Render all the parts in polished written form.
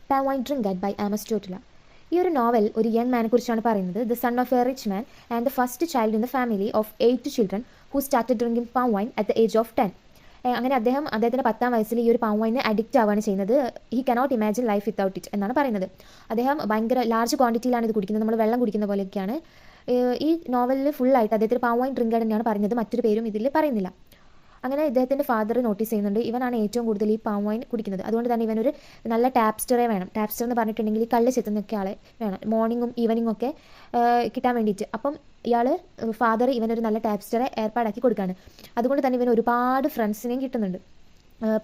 Pavine Dringad by Amos Totila. ഈ ഒരു novel ഒരു യങ് മാനെ കുറിച്ചാണ് പറയുന്നത്. The son of A rich man and the first child in the family of 8 children who started drinking palm wine at the age of 10. അങ്ങനെ അദ്ദേഹത്തിൻ്റെ 10ാം വയസ്സിൽ ഈ ഒരു പാം വൈന് അഡിക്റ്റ് ആവുകയാണ് ചെയ്യുന്നത്. He cannot imagine life without it എന്നാണ് പറയുന്നത്. അദ്ദേഹം ഭയങ്കര ലാർജ് ക്വാണ്ടിറ്റിയിലാണ് ഇത് കുടിക്കുന്നത്, നമ്മൾ വെള്ളം കുടിക്കുന്ന പോലെയൊക്കെയാണ്. ഈ നോവലിൽ ഫുള്ളായിട്ട് അദ്ദേഹത്തിന് പാം വൈൻ ഡ്രിങ്കർ തന്നെയാണ് പറയുന്നത്, മറ്റൊരു പേരും ഇതിൽ പറയുന്നില്ല. അങ്ങനെ ഇദ്ദേഹത്തിൻ്റെ ഫാദർ നോട്ടീസ് ചെയ്യുന്നുണ്ട് ഇവനാണ് ഏറ്റവും കൂടുതൽ ഈ പാം വൈൻ കുടിക്കുന്നത്. അതുകൊണ്ട് തന്നെ ഇവനൊരു നല്ല ടാപ്സ്റ്ററെ വേണം. ടാപ്സ്റ്റർ എന്ന് പറഞ്ഞിട്ടുണ്ടെങ്കിൽ കള്ള് ചെത്തുന്നൊക്കെ ആളെ വേണം, മോർണിംഗും ഈവനിങ്ങും ഒക്കെ കിട്ടാൻ വേണ്ടിയിട്ട്. അപ്പം ഫാദർ ഇവനൊരു നല്ല ടാപ്സ്റ്ററെ ഏർപ്പാടാക്കി കൊടുക്കുകയാണ്. അതുകൊണ്ട് തന്നെ ഇവന് ഒരുപാട് ഫ്രണ്ട്സിനെയും കിട്ടുന്നുണ്ട്.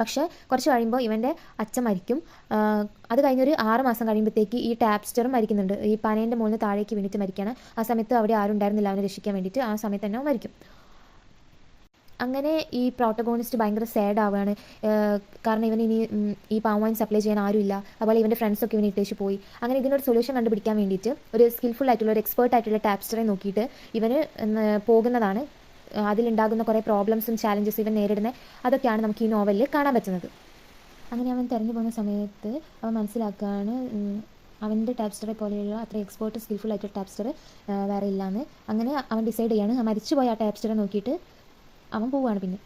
പക്ഷേ കുറച്ച് കഴിയുമ്പോൾ ഇവൻ്റെ അച്ഛൻ മരിക്കും. അത് കഴിഞ്ഞൊരു 6 മാസം കഴിയുമ്പോഴത്തേക്ക് ഈ ടാപ്സ്റ്ററും മരിക്കുന്നുണ്ട്. ഈ പനേൻ്റെ മുകളിൽ താഴേക്ക് വീണിട്ട് മരിക്കുകയാണ്. ആ സമയത്ത് അവിടെ ആരും ഉണ്ടായിരുന്നില്ല അവനെ രക്ഷിക്കാൻ വേണ്ടിയിട്ട്. ആ സമയത്ത് തന്നെ അവൻ മരിക്കും. അങ്ങനെ ഈ പ്രോട്ടഗോണിസ്റ്റ് ഭയങ്കര സാഡ് ആവുകയാണ്. കാരണം ഇവന് ഇനി ഈ പാം വൈൻ സപ്ലൈ ചെയ്യാൻ ആരുമില്ല. അതുപോലെ ഇവൻ്റെ ഫ്രണ്ട്സൊക്കെ ഇവനെ ഇട്ടേച്ച് പോയി. അങ്ങനെ ഇതിനൊരു സൊല്യൂഷൻ കണ്ടുപിടിക്കാൻ വേണ്ടിയിട്ട് ഒരു സ്കിൽഫുൾ ആയിട്ടുള്ള ഒരു എക്സ്പേർട്ട് ആയിട്ടുള്ള ടാപ്സ്റ്ററെ നോക്കിയിട്ട് ഇവന് പോകുന്നതാണ്. അതിലുണ്ടാകുന്ന കുറേ പ്രോബ്ലംസും ചാലഞ്ചസും ഇവൻ നേരിടുന്നത് അതൊക്കെയാണ് നമുക്ക് ഈ നോവലിൽ കാണാൻ പറ്റുന്നത്. അങ്ങനെ അവൻ തിരഞ്ഞു പോകുന്ന സമയത്ത് അവൻ മനസ്സിലാക്കുകയാണ് അവൻ്റെ ടാപ്സ്റ്ററെ പോലെയുള്ള അത്ര എക്സ്പേർട്ട് സ്കിൽഫുൾ ആയിട്ടുള്ള ടാപ്സ്റ്റർ വേറെ ഇല്ലയെന്ന്. അങ്ങനെ അവൻ ഡിസൈഡ് ചെയ്യാണ് മരിച്ചുപോയ ആ ടാപ്സ്റ്ററെ നോക്കിയിട്ട് അവൻ പോവുകയാണ്. പിന്നെ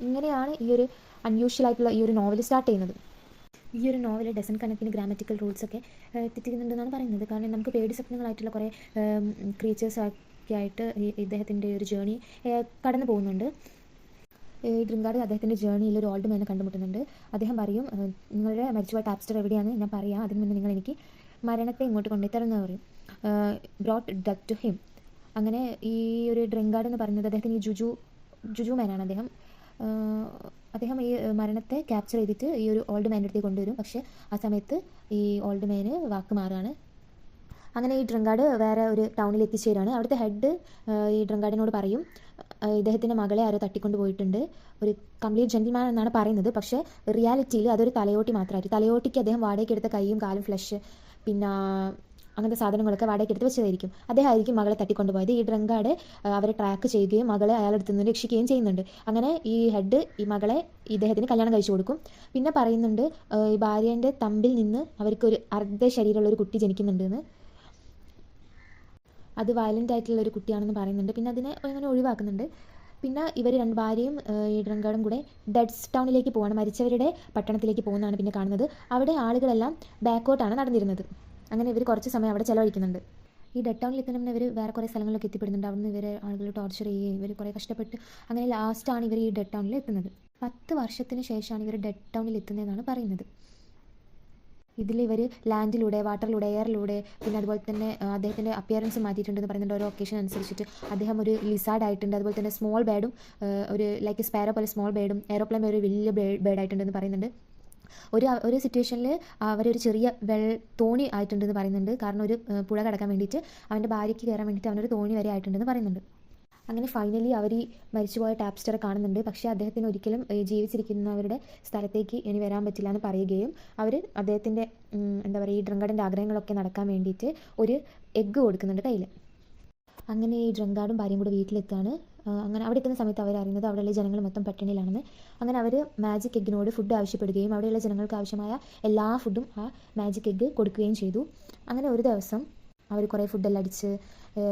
ഇങ്ങനെയാണ് ഈ ഒരു അൺയൂഷ്വൽ ആയിട്ടുള്ള ഈ ഒരു നോവൽ സ്റ്റാർട്ട് ചെയ്യുന്നത്. ഈ ഒരു നോവൽ ഡസൻ കണക്കിന് ഗ്രാമറ്റിക്കൽ റൂൾസൊക്കെ തെറ്റിക്കുന്നുണ്ടെന്നാണ് പറയുന്നത്. കാരണം നമുക്ക് പേടി സ്വപ്നങ്ങളായിട്ടുള്ള കുറേ ക്രീച്ചേഴ്സ് ഒക്കെ ആയിട്ട് ഇദ്ദേഹത്തിൻ്റെ ഒരു ജേണി കടന്നു പോകുന്നുണ്ട്. ഈ ഡ്രിങ്കാർഡ് അദ്ദേഹത്തിൻ്റെ ജേണിയിൽ ഒരു ഓൾഡ് മാനെ കണ്ടുമുട്ടുന്നുണ്ട്. അദ്ദേഹം പറയും നിങ്ങളുടെ മരിച്ചുപോയ ടാപ്സ്റ്റർ എവിടെയാണ് ഞാൻ പറയാം, അതിന് മുന്നേ നിങ്ങൾ എനിക്ക് മരണത്തെ ഇങ്ങോട്ട് കൊണ്ടുപോയി തരുമെന്ന് പറയും. Brought death to him. അങ്ങനെ ഈ ഒരു ഡ്രിങ്കാർഡ് എന്ന് പറയുന്നത് അദ്ദേഹത്തിന് ഈ ജുജു മാനാണ്. അദ്ദേഹം ഈ മരണത്തെ ക്യാപ്ചർ ചെയ്തിട്ട് ഈ ഒരു ഓൾഡ് മാൻ്റെ അടുത്തേക്ക് കൊണ്ടുവരും. പക്ഷേ ആ സമയത്ത് ഈ ഓൾഡ് മാന് വാക്ക് മാറുകയാണ്. അങ്ങനെ ഈ ഡ്രിങ്കാർഡ് വേറെ ഒരു ടൗണിൽ എത്തിച്ചേരുകയാണ്. അവിടുത്തെ ഹെഡ് ഈ ഡ്രിങ്കാർഡിനോട് പറയും ഇദ്ദേഹത്തിൻ്റെ മകളെ ആരോ തട്ടിക്കൊണ്ട് പോയിട്ടുണ്ട്, ഒരു കംപ്ലീറ്റ് ജെന്റിൽമാൻ എന്നാണ് പറയുന്നത്. പക്ഷേ റിയാലിറ്റിയിൽ അതൊരു തലയോട്ടി മാത്രമായിരിക്കും. തലയോട്ടിക്ക് അദ്ദേഹം വാടകയ്ക്ക് എടുത്ത കൈയും കാലും ഫ്ലഷ് പിന്നെ അങ്ങനത്തെ സാധനങ്ങളൊക്കെ വാടകയ്ക്ക് എടുത്ത് വെച്ചതായിരിക്കും. അദ്ദേഹമായിരിക്കും മകളെ തട്ടിക്കൊണ്ടുപോയത്. ഈ ഡ്രിങ്കാർഡ് അവരെ ട്രാക്ക് ചെയ്യുകയും മകളെ അയാളെടുത്ത് നിന്ന് രക്ഷിക്കുകയും ചെയ്യുന്നുണ്ട്. അങ്ങനെ ഈ ഹെഡ് ഈ മകളെ ഇദ്ദേഹത്തിന് കല്യാണം കഴിച്ചു കൊടുക്കും. പിന്നെ പറയുന്നുണ്ട് ഈ ഭാര്യേൻ്റെ തമ്പിൽ നിന്ന് അവർക്ക് ഒരു അർദ്ധ ശരീരമുള്ള ഒരു കുട്ടി ജനിക്കുന്നുണ്ടെന്ന്. അത് വയലൻ്റ് ആയിട്ടുള്ള ഒരു കുട്ടിയാണെന്ന് പറയുന്നുണ്ട്. പിന്നെ അതിനെ അങ്ങനെ ഒഴിവാക്കുന്നുണ്ട്. പിന്നെ ഇവർ ഭാര്യയും ഈ ഡ്രിങ്കാർഡും കൂടെ ഡെഡ്സ് ടൗണിലേക്ക് പോവാണ്, മരിച്ചവരുടെ പട്ടണത്തിലേക്ക് പോകുന്നതാണ് പിന്നെ കാണുന്നത്. അവിടെ ആളുകളെല്ലാം ബാക്കോട്ടാണ് നടന്നിരുന്നത്. അങ്ങനെ ഇവർ കുറച്ച് സമയം അവിടെ ചിലവഴിക്കുന്നുണ്ട്. ഈ ഡെഡ് ടൗണിൽ എത്തുന്ന ഇവർ വേറെ കുറേ സ്ഥലങ്ങളിലൊക്കെ എത്തിപ്പെടുന്നുണ്ട്. അവിടുന്ന് ഇവർ ആളുകൾ ടോർച്ചർ ചെയ്യുകയും ഇവർ കുറേ കഷ്ടപ്പെട്ട് അങ്ങനെ ലാസ്റ്റാണ് ഇവർ ഈ ഡെഡ് ടൗണിൽ എത്തുന്നത്. 10 വർഷത്തിന് ശേഷമാണ് ഇവർ ഡെഡ് ടൗണിൽ എത്തുന്നതെന്നാണ് പറയുന്നത്. ഇതിൽ ഇവർ ലാൻഡിലൂടെ വാട്ടറിലൂടെ എയറിലൂടെ പിന്നെ അതുപോലെ തന്നെ അദ്ദേഹത്തിൻ്റെ അപ്പിയറൻസ് മാറ്റിയിട്ടുണ്ടെന്ന് പറയുന്നുണ്ട്. ഓരോ ഒക്കേഷൻ അനുസരിച്ചിട്ട് അദ്ദേഹം ഒരു ലിസാർഡ് ആയിട്ടുണ്ട്. അതുപോലെ തന്നെ സ്മോൾ ബേഡും ഒരു ലൈക്ക് സ്പാരോ പോലെ സ്മോൾ ബേഡും എയറോപ്ലെയിൻ ഒരു വലിയ ബേഡായിട്ടുണ്ടെന്ന് പറയുന്നുണ്ട്. ഒരു സിറ്റുവേഷനിൽ അവരൊരു ചെറിയ തോണി ആയിട്ടുണ്ടെന്ന് പറയുന്നുണ്ട്. കാരണം ഒരു പുഴ കടക്കാൻ വേണ്ടിയിട്ട് അവൻ്റെ ഭാര്യയ്ക്ക് കയറാൻ വേണ്ടിയിട്ട് അവനൊരു തോണി വരെ ആയിട്ടുണ്ടെന്ന് പറയുന്നുണ്ട്. അങ്ങനെ ഫൈനലി അവർ ഈ മരിച്ചുപോയ ടാപ്സ്റ്ററെ കാണുന്നുണ്ട്. പക്ഷേ അദ്ദേഹത്തിന് ഒരിക്കലും ജീവിച്ചിരിക്കുന്നവരുടെ സ്ഥലത്തേക്ക് ഇനി വരാൻ പറ്റില്ല എന്ന് പറയുകയും അവർ അദ്ദേഹത്തിൻ്റെ എന്താ പറയുക ഈ ഡ്രിങ്കാർഡിൻ്റെ ആഗ്രഹങ്ങളൊക്കെ നടക്കാൻ വേണ്ടിയിട്ട് ഒരു എഗ്ഗ് കൊടുക്കുന്നുണ്ട് കയ്യിൽ. അങ്ങനെ ഈ ഡ്രിങ്കാർഡും ഭാര്യയും കൂടെ വീട്ടിലെത്താണ്. അങ്ങനെ അവിടെ എത്തുന്ന സമയത്ത് അവരറിയുന്നത് അവിടെയുള്ള ജനങ്ങൾ മൊത്തം പട്ടിണിയിലാണെന്ന്. അങ്ങനെ അവർ മാജിക് എഗ്ഗിനോട് ഫുഡ് ആവശ്യപ്പെടുകയും അവിടെയുള്ള ജനങ്ങൾക്ക് ആവശ്യമായ എല്ലാ ഫുഡും ആ മാജിക് എഗ്ഗ് കൊടുക്കുകയും ചെയ്തു. അങ്ങനെ ഒരു ദിവസം അവർ കുറേ ഫുഡെല്ലാം അടിച്ച്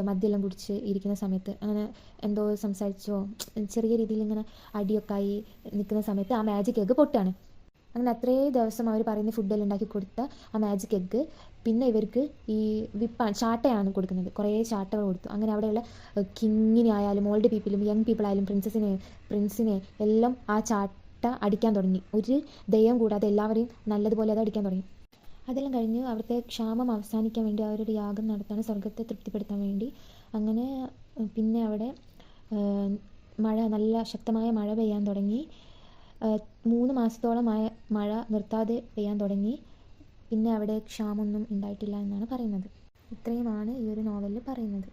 മദ്യമെല്ലാം കുടിച്ച് ഇരിക്കുന്ന സമയത്ത് അങ്ങനെ എന്തോ സംസാരിച്ചോ ചെറിയ രീതിയിൽ ഇങ്ങനെ അടിയൊക്കെ ആയി നിൽക്കുന്ന സമയത്ത് ആ മാജിക് എഗ്ഗ് പൊട്ടാണ്. അങ്ങനെ അത്രയും ദിവസം അവർ പറയുന്ന ഫുഡെല്ലാം ഉണ്ടാക്കി കൊടുത്ത ആ മാജിക് എഗ്ഗ് പിന്നെ ഇവർക്ക് ഈ ചാട്ടയാണ് കൊടുക്കുന്നത്. കുറേ ചാട്ടകൾ കൊടുത്തു. അങ്ങനെ അവിടെയുള്ള കിങ്ങിനെ ആയാലും ഓൾഡ് പീപ്പിളും യങ് പീപ്പിളായാലും പ്രിൻസിനെ എല്ലാം ആ ചാട്ട അടിക്കാൻ തുടങ്ങി. ഒരു ദയം കൂടാതെ എല്ലാവരെയും നല്ലതുപോലെ അത് അടിക്കാൻ തുടങ്ങി. അതെല്ലാം കഴിഞ്ഞ് അവിടുത്തെ ക്ഷാമം അവസാനിക്കാൻ വേണ്ടി അവരൊരു യാഗം നടത്താണ് സ്വർഗത്തെ തൃപ്തിപ്പെടുത്താൻ വേണ്ടി. അങ്ങനെ പിന്നെ അവിടെ നല്ല ശക്തമായ മഴ പെയ്യാൻ തുടങ്ങി. 3 മാസത്തോളമായ മഴ നിർത്താതെ പെയ്യാൻ തുടങ്ങി. പിന്നെ അവിടെ ക്ഷാമമൊന്നും ഉണ്ടായിട്ടില്ല എന്നാണ് പറയുന്നത്. ഇത്രയുമാണ് ഈ ഒരു നോവലിൽ പറയുന്നത്.